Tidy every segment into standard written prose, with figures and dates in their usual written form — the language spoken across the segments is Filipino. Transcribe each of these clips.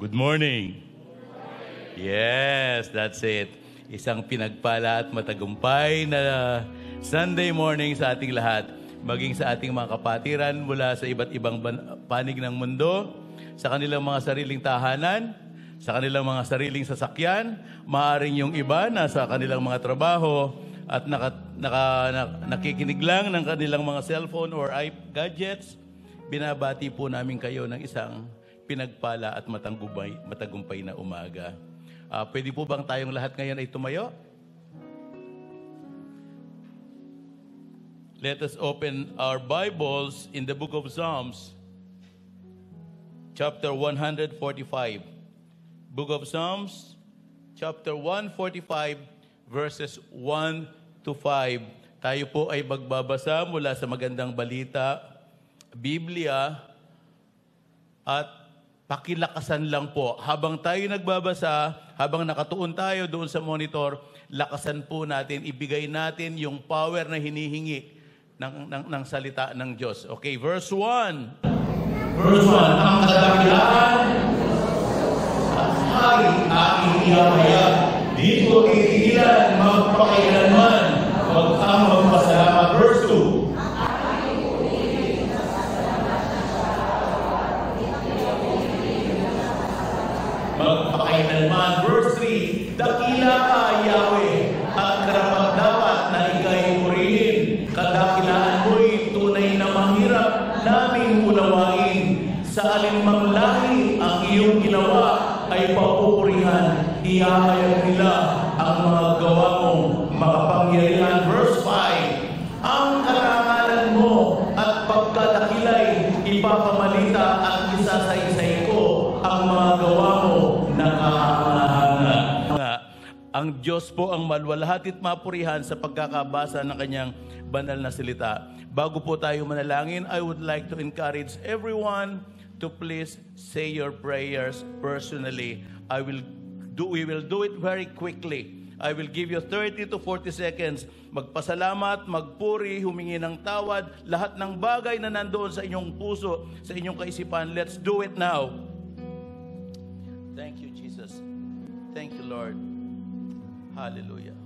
Good morning. Yes, that's it. Isang pinagpala at matagumpay na Sunday morning sa ating lahat. Maging sa ating mga kapatiran mula sa iba't ibang panig ng mundo, sa kanilang mga sariling tahanan, sa kanilang mga sariling sasakyan, maaaring yung iba nasa kanilang mga trabaho at nakikinig lang ng kanilang mga cellphone or gadgets. Binabati po namin kayo ng isang pinagpala at matagumpay na umaga. Pwede po bang tayong lahat ngayon ay tumayo? Let us open our Bibles in the book of Psalms, chapter 145. Book of Psalms, chapter 145, verses 1 to 5. Tayo po ay magbabasa mula sa Magandang Balita, Biblia, at pakilakasan lang po. Habang tayo nagbabasa, habang nakatuon tayo doon sa monitor, lakasan po natin, ibigay natin yung power na hinihingi ng salita ng Diyos. Okay, verse 1. Verse 1, ang kadakilaan at hari aking iyamaya, dito titigilan magpakailanman, wag kang magpasalamat. Verse 2. Magpakailanman. Verse 3, dakila ka, Yahweh, at karapat-dapat na ika'y purihin. Kadakilaan mo'y tunay na mahirap naming unawain. Sa alinmang lahi ang iyong ginawa ay papupurihan. Ihahayag nila ang mga gawa mong makapangyarihan. Verse 5, ang karangalan mo at pagkadakilay ipapamalita at isasaysay ko ang mga gawa mo na kahanga-hanga. Ang Diyos po ang maluwalhati at mapurihan sa pagkakabasa ng kanyang banal na salita. Bago po tayo manalangin, I would like to encourage everyone to please say your prayers personally. We will do it very quickly. I will give you 30 to 40 seconds. Magpasalamat, magpuri, humingi ng tawad, lahat ng bagay na nandoon sa inyong puso, sa inyong kaisipan. Let's do it now. Thank you, Jesus. Thank you, Lord. Hallelujah.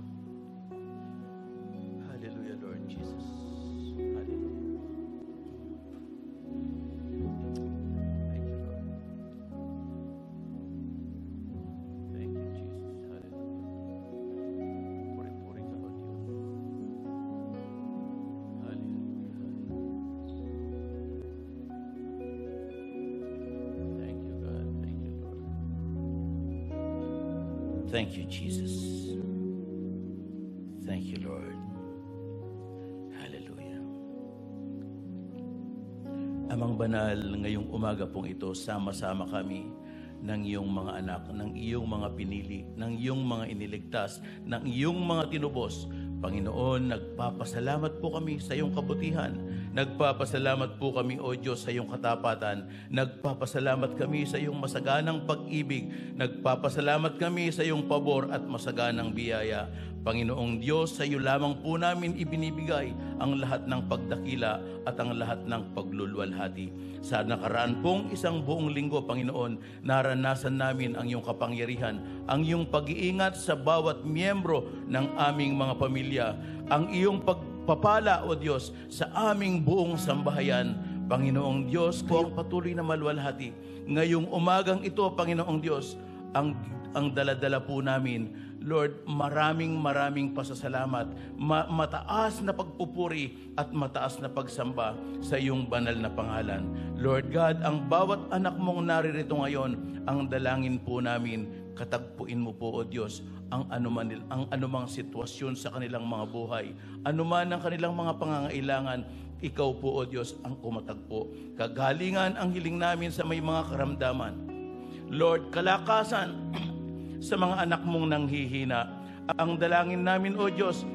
Hallelujah, Lord Jesus. Hallelujah. Thank you, Lord. Thank you, Jesus. Hallelujah. Puri-puri ka, O Diyos. Hallelujah. Thank you, God. Thank you, Lord. Thank you, Jesus. Thank you, Lord. Hallelujah. Amang banal, ngayong umaga pong ito, sama-sama kami ng iyong mga anak, ng iyong mga pinili, ng iyong mga iniligtas, ng iyong mga tinubos. Panginoon, nagpapasalamat po kami sa iyong kabutihan. Nagpapasalamat po kami, O Diyos, sa iyong katapatan. Nagpapasalamat kami sa iyong masaganang pag-ibig. Nagpapasalamat kami sa iyong pabor at masaganang biyaya. Panginoong Diyos, sa iyo lamang po namin ibinibigay ang lahat ng pagdakila at ang lahat ng pagluluwalhati. Sa nakaraan pong isang buong linggo, Panginoon, naranasan namin ang iyong kapangyarihan, ang iyong pag-iingat sa bawat miyembro ng aming mga pamilya, ang iyong pagpapala, O Diyos, sa aming buong sambahayan. Panginoong Diyos, po ang patuloy na maluwalhati. Ngayong umagang ito, Panginoong Diyos, ang daladala po namin, Lord, maraming pasasalamat, mataas na pagpupuri at mataas na pagsamba sa iyong banal na pangalan. Lord God, ang bawat anak mong naririto ngayon, ang dalangin po namin, katagpuin mo po, O Diyos, ang anumang sitwasyon sa kanilang mga buhay, anuman ang kanilang mga pangangailangan, ikaw po, O Diyos, ang kumatagpo. Kagalingan ang hiling namin sa may mga karamdaman. Lord, kalakasan sa mga anak mong nanghihina. Ang dalangin namin, O Diyos,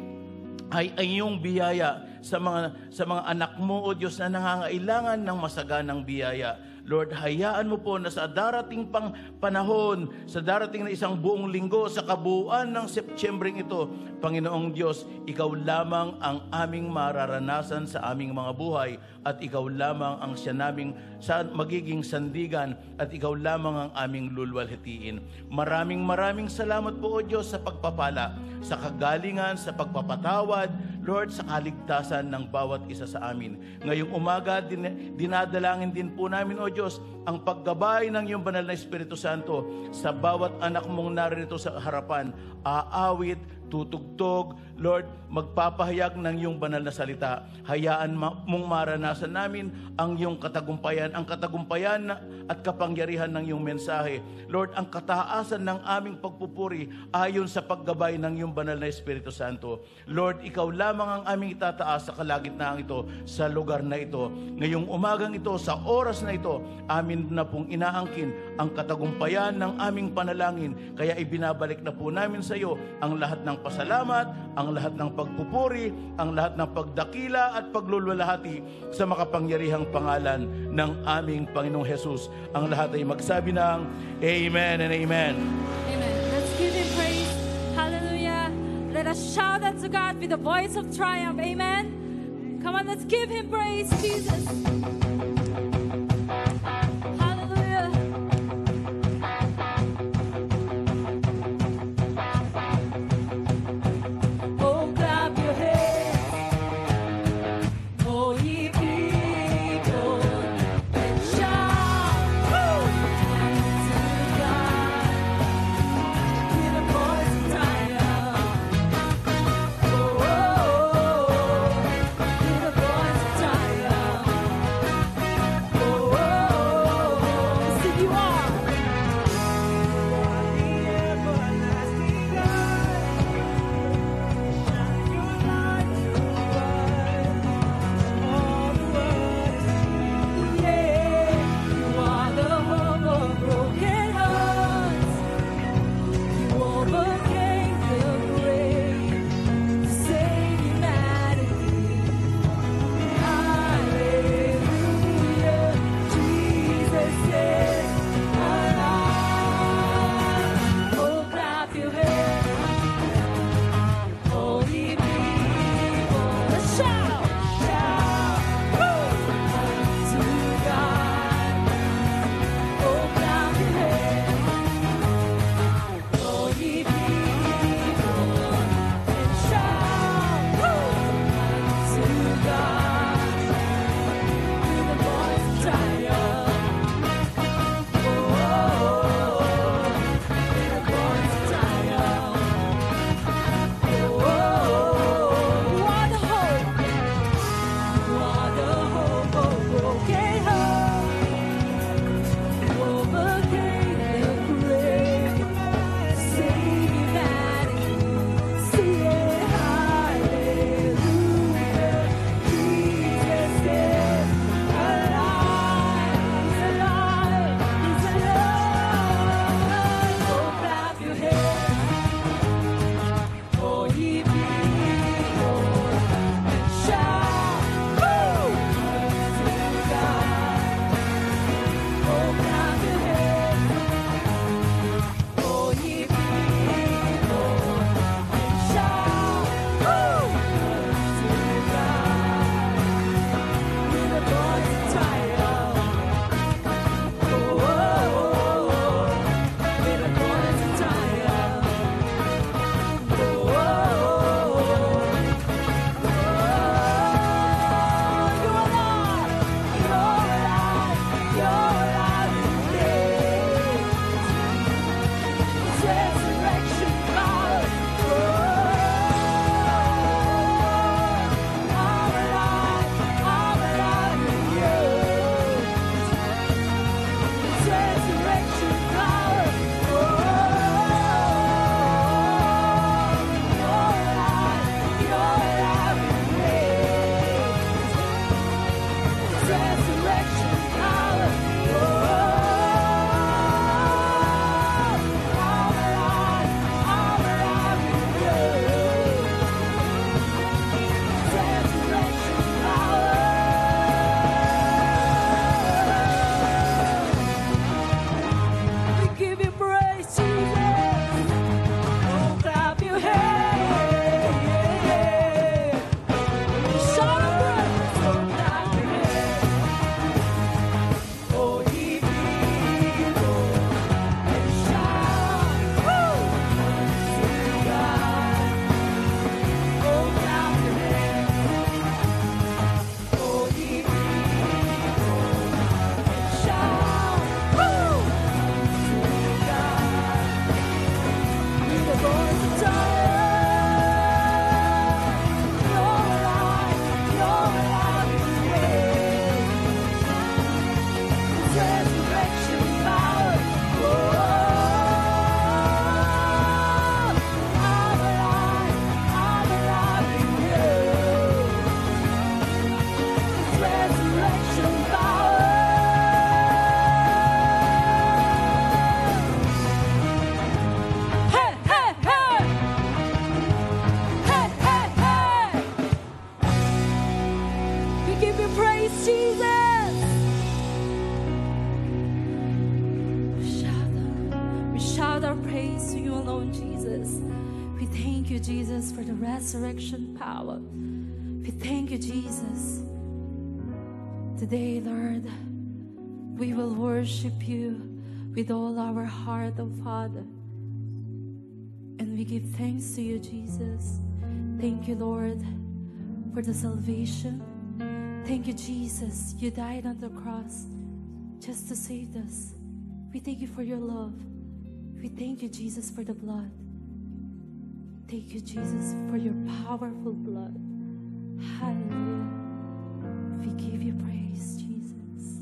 ay iyong biyaya sa mga anak mo, O Diyos, na nangangailangan ng masaganang biyaya. Lord, hayaan mo po na sa darating pang panahon, sa darating na isang buong linggo, sa kabuuan ng Septyembre ito, Panginoong Diyos, Ikaw lamang ang aming mararanasan sa aming mga buhay at Ikaw lamang ang magiging sandigan at Ikaw lamang ang aming lulwalhatiin. Maraming salamat po, O Diyos, sa pagpapala, sa kagalingan, sa pagpapatawad, Lord, sa kaligtasan ng bawat isa sa amin. Ngayong umaga, dinadalangin din po namin, O Diyos, ang paggabay ng iyong banal na Espiritu Santo sa bawat anak mong narito sa harapan, aawit, tutugtog, Lord, magpapahayag ng iyong banal na salita. Hayaan mong maranasan namin ang iyong katagumpayan, ang katagumpayan at kapangyarihan ng iyong mensahe. Lord, ang kataasan ng aming pagpupuri ayon sa paggabay ng iyong banal na Espiritu Santo. Lord, Ikaw lamang ang aming itataas sa kalagitnaan ito, sa lugar na ito. Ngayong umagang ito, sa oras na ito, amin na pong inaangkin ang katagumpayan ng aming panalangin. Kaya ibinabalik na po namin sa iyo ang lahat ng pasalamat, ang lahat ng pagpupuri, ang lahat ng pagdakila at paglulwalhati sa makapangyarihang pangalan ng aming Panginoong Jesus. Ang lahat ay magsabi ng Amen and Amen. Amen. Let's give Him praise. Hallelujah. Let us shout unto God with a voice of triumph. Amen. Come on, let's give Him praise, Jesus. Hallelujah. Oh, clap your hands, oh ye people, and shout unto God with a voice of triumph. Oh, with a voice of triumph. shout our praise to you alone, Jesus. We thank you, Jesus, for the resurrection power. We thank you, Jesus. Today, Lord, we will worship you with all our heart, oh Father. And we give thanks to you, Jesus. Thank you, Lord, for the salvation. Thank you, Jesus. You died on the cross just to save us. We thank you for your love. We thank you, Jesus, for the blood. Thank you, Jesus, for your powerful blood. Hallelujah. We give you praise, Jesus.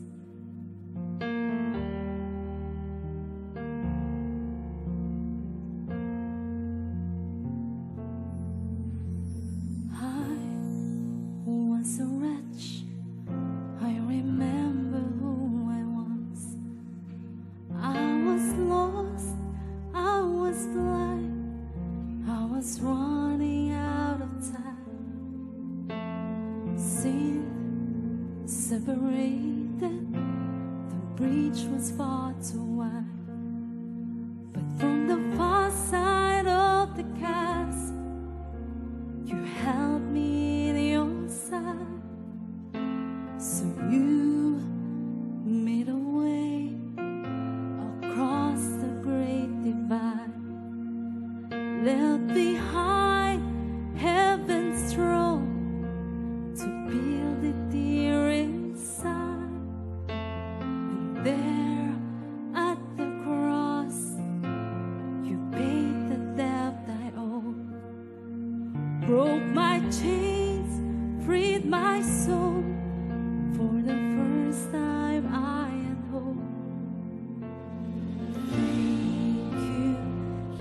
I was a wretch. I remember who I was. I was lost. I was blind. I was running out of time. Sin separated. The breach was far too wide. But from the far side of the chasm, you held me in your side. So you made a way across the great divide. Left behind heaven's throne to build it dear inside. And there at the cross, you paid the debt I owe. Broke my chains, freed my soul. For the first time I had hope. Thank you,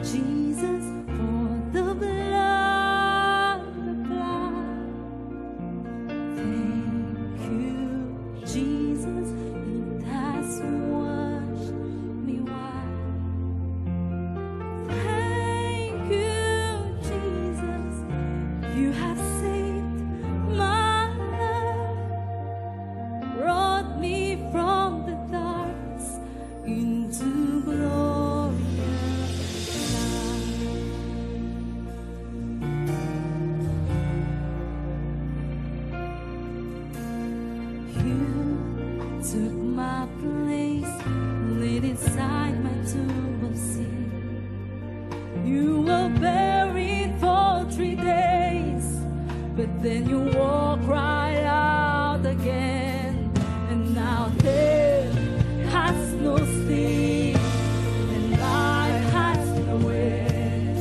Jesus, for the blood applied. Thank you, Jesus, it has washed me white. Thank you, Jesus, you have saved my life. Brought me from the darkness into glorious light. You took my place, laid inside my tomb of sin. You were buried for 3 days, but then you walk right out again. And now death has no sting, and life has no end.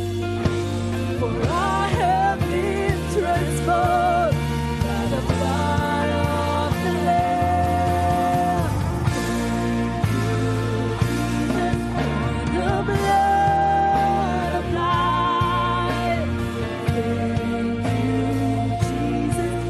For I have been transformed by the blood of the Lamb. Thank you, Jesus, for the blood of life. Thank you, Jesus.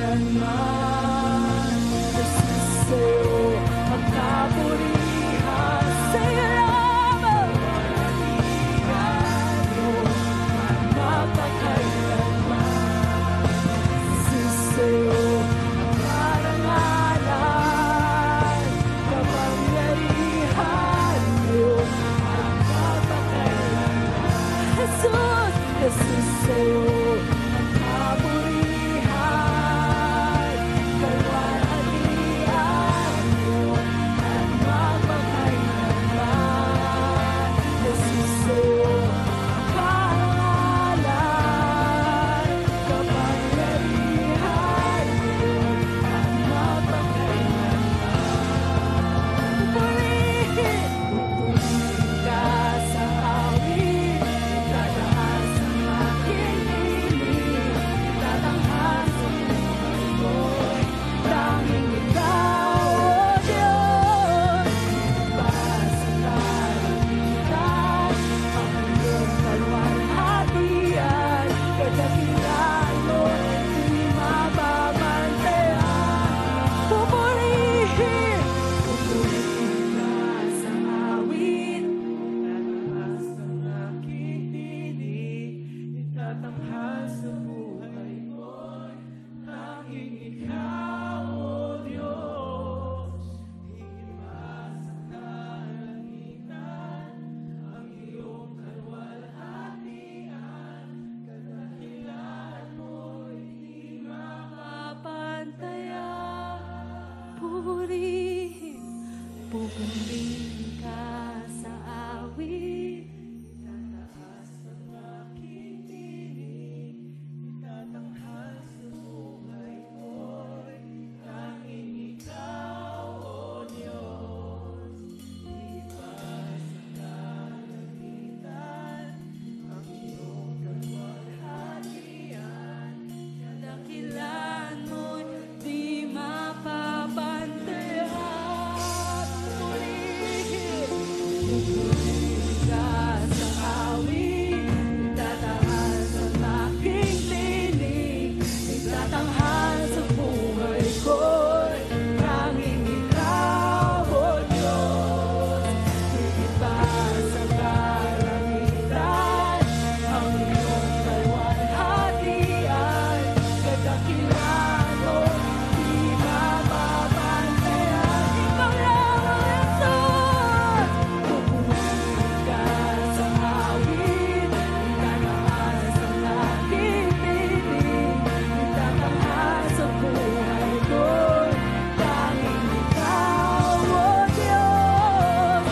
kailanman. Jesus, sa'yo ang kapurihan. Sa'yo lamang ang mo magpakailanman. Jesus, sa'yo ang karangalan, kapangyarihan mo ang magpakailanman. Jesus, Jesus, sa'yo ang kapurihan, kalwalhatian mo ang magpakailanman. Jesus, sa'yo ang karangalan, kapangyarihan mo ang magpakailanman. Pupurihin ka sa awit, itataas ang aking tinig, itatanghal sa buhay ko. Tanging ikaw, O Diyos, iba sa kalangitan, ang iyong kalwalhatian, kadakilaan mo, di mababantayan. Pupurihin ka sa awit, itataas ang aking tinig, itatanghal sa buhay ko. Tanging ikaw, O Diyos, iba sa kalangitan, ang iyong kalwalhatian, kadakilaan mo'y di mapapantayan. Pupurihin ka sa awit, itataas ang aking tinig, itatanghal sa buhay ko'y tanging ikaw, O Diyos. Iba sa kalangitan, ang iyong kalwalhatian, kadakilaan mo'y di mapapantayan. Pupurihin ka sa awit, itataas ang aking tinig, itatanghal sa buhay ko'y tanging ikaw, O Diyos. Iba sa kalangitan, ang iyong kalwalhatian, kadakilaan mo, di mapapantayan. Ikaw lamang, Jesus. Pupurihin ka sa awit, itataas ang aking tinig, itatanghal sa buhay ko'y tanging ikaw, O Diyos.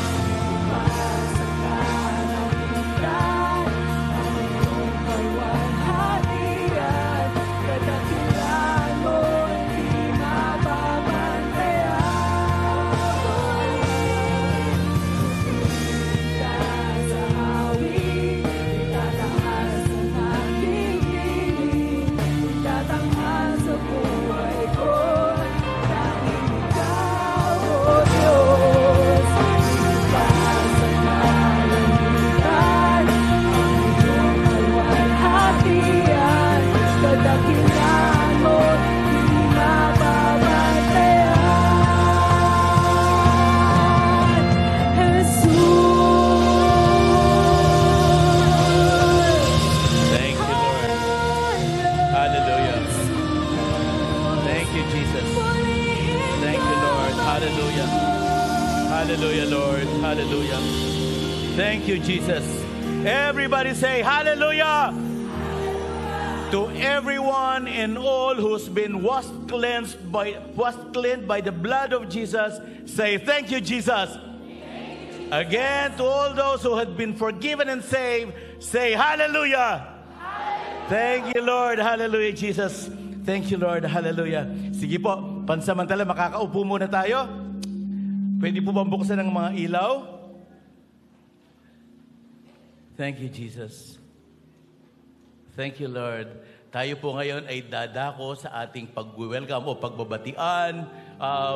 Iba sa kalangitan, ang iyong kalwalhatian, kadakilaan mo'y di mapapantayan. Pupurihin ka sa awit, itataas ang aking tinig, itatanghal sa buhay ko. Tanging ikaw, O Diyos. Iba sa kalangitan, ang iyong kalwalhatian, kadakilaan mo, di mababantayan. Jesus. Thank you, Lord. Hallelujah. Thank you, Jesus. Thank you, Lord. Hallelujah. Hallelujah, Lord. Hallelujah. Thank you, Jesus. Everybody say hallelujah. To everyone and all who's been cleansed by the blood of Jesus, say thank you, Jesus. Again, to all those who had been forgiven and saved, say hallelujah. Thank you, Lord. Hallelujah, Jesus. Thank you, Lord. Hallelujah. Sige po, pansamantala, makakaupo muna tayo. Pwede po bang buksan ng mga ilaw? Thank you, Jesus. Thank you, Lord. Tayo po ngayon ay dadako sa ating pag-welcome o pagbabatian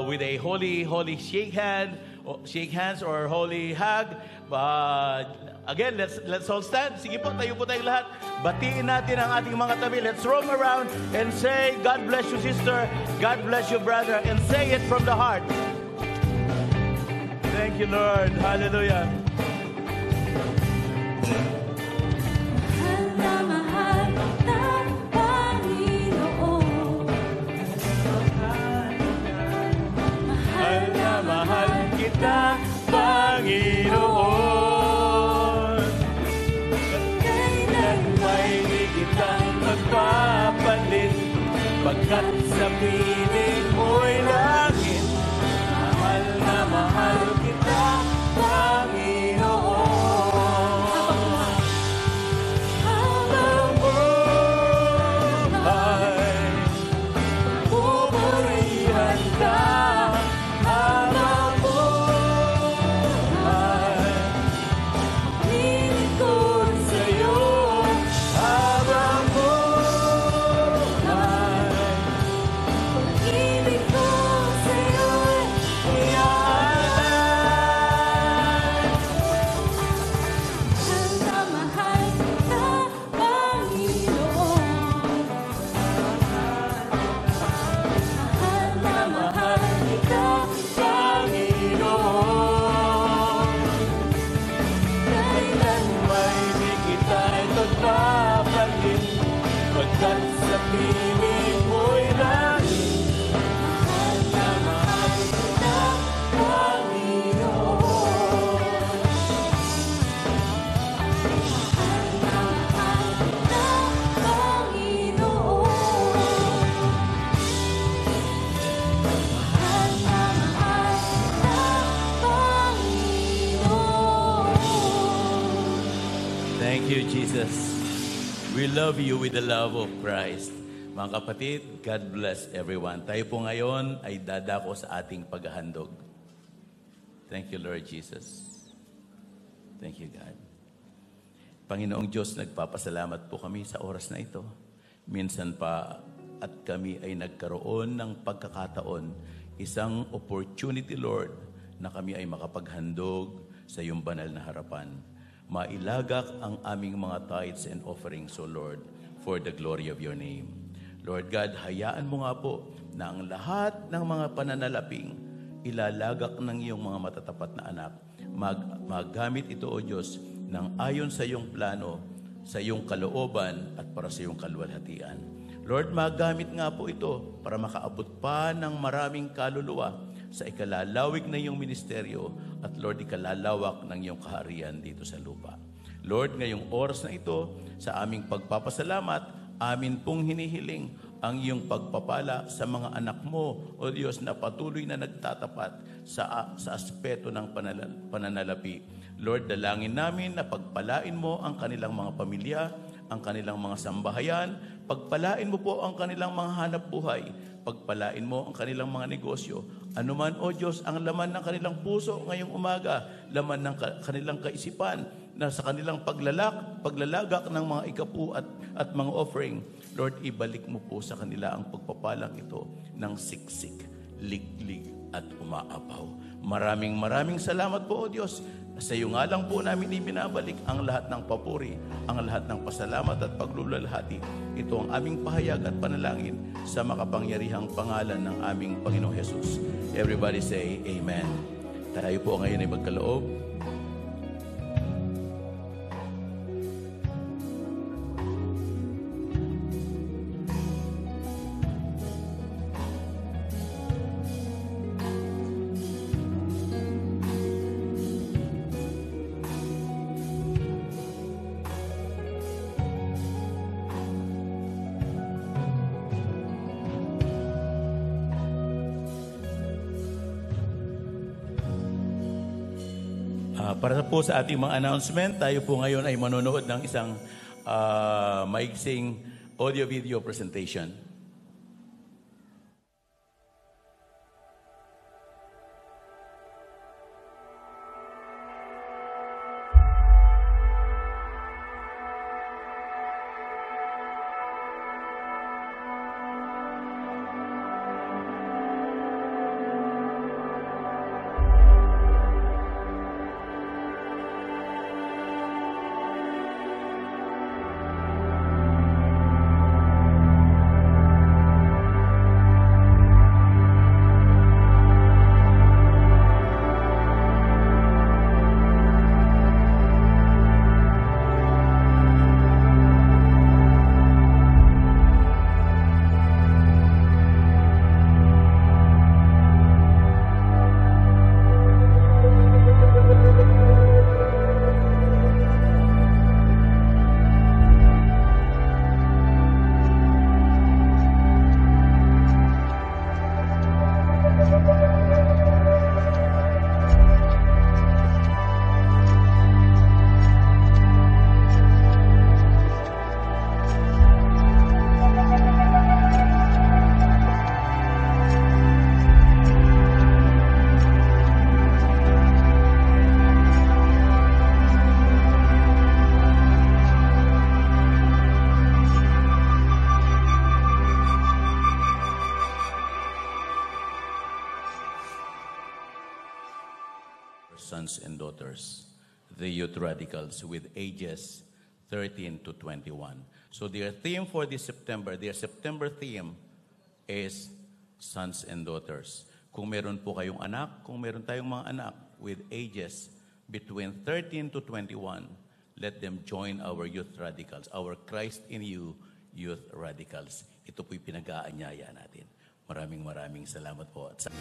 with a holy shake hand shake hands or holy hug. Again, let's all stand. Sige po, tayo po tayong lahat. Batiin natin ang ating mga tabi. Let's roam around and say, God bless you, sister. God bless you, brother. And say it from the heart. Thank you, Lord. Hallelujah. Mahal na Panginoon. Mahal na mahal kita, Panginoon. Kailan may di kitang magpapalit, pagkat sa piling mo'y langit. Mahal na mahal kita, Panginoon. Habang buhay, pupurihan ka. Habang buhay, Lingkod sa'yo. Habang buhay, pag-ibig ko sa'yo'y iaalay. mahal na Panginoon. Mahal na mahal kita, Panginoon, kailan may di kita'y magpapalit, pagkat sa piling mo'y langit. Mahal na mahal kita, Panginoon. Thank you, Jesus. We love you with the love of Christ. Mga kapatid, God bless everyone. Tayo po ngayon ay dadako sa ating paghahandog. Thank you, Lord Jesus. Thank you, God. Panginoong Diyos, nagpapasalamat po kami sa oras na ito. Minsan pa at kami ay nagkaroon ng pagkakataon, isang opportunity, Lord, na kami ay makapaghandog sa iyong banal na harapan. Mailagak ang aming mga tithes and offerings, O Lord, for the glory of your name. Lord God, hayaan mo nga po na ang lahat ng mga pananalaping ilalagak ng iyong mga matatapat na anak. Magamit ito, O Diyos, ng ayon sa iyong plano, sa iyong kalooban at para sa iyong kalwalhatian. Lord, magamit nga po ito para makaabot pa ng maraming kaluluwa sa ikalalawig na iyong ministeryo at Lord, ikalalawak ng iyong kaharian dito sa lupa. Lord, ngayong oras na ito, sa aming pagpapasalamat, amin pong hinihiling ang iyong pagpapala sa mga anak mo, O Diyos, na patuloy na nagtatapat sa aspeto ng pananalapi. Lord, dalangin namin na pagpalain mo ang kanilang mga pamilya, ang kanilang mga sambahayan, pagpalain mo po ang kanilang mga hanap buhay, pagpalain mo ang kanilang mga negosyo. Anuman, O Diyos, ang laman ng kanilang puso ngayong umaga, laman ng kanilang kaisipan, na sa kanilang paglalagak ng mga ikapu at mga offering, Lord, ibalik mo po sa kanila ang pagpapalang ito ng siksik, liglig at umaapaw. Maraming salamat po, O Diyos. Sa iyo nga lang po namin ibinabalik ang lahat ng papuri, ang lahat ng pasalamat at pagluluwalhati. Ito ang aming pahayag at panalangin sa makapangyarihang pangalan ng aming Panginoong Jesus. Everybody say Amen. Tayo po ngayon ay magkaloob. Para po sa ating mga announcement, tayo po ngayon ay manonood ng isang maiksing audio-video presentation. Sons and daughters, the youth radicals with ages 13 to 21. So their theme for this September, their September theme is sons and daughters. Kung meron po kayong anak, kung meron tayong mga anak with ages between 13 to 21, let them join our youth radicals, our Christ in You youth radicals. Ito po'y pinag-aanyaya natin. Maraming salamat po. At sa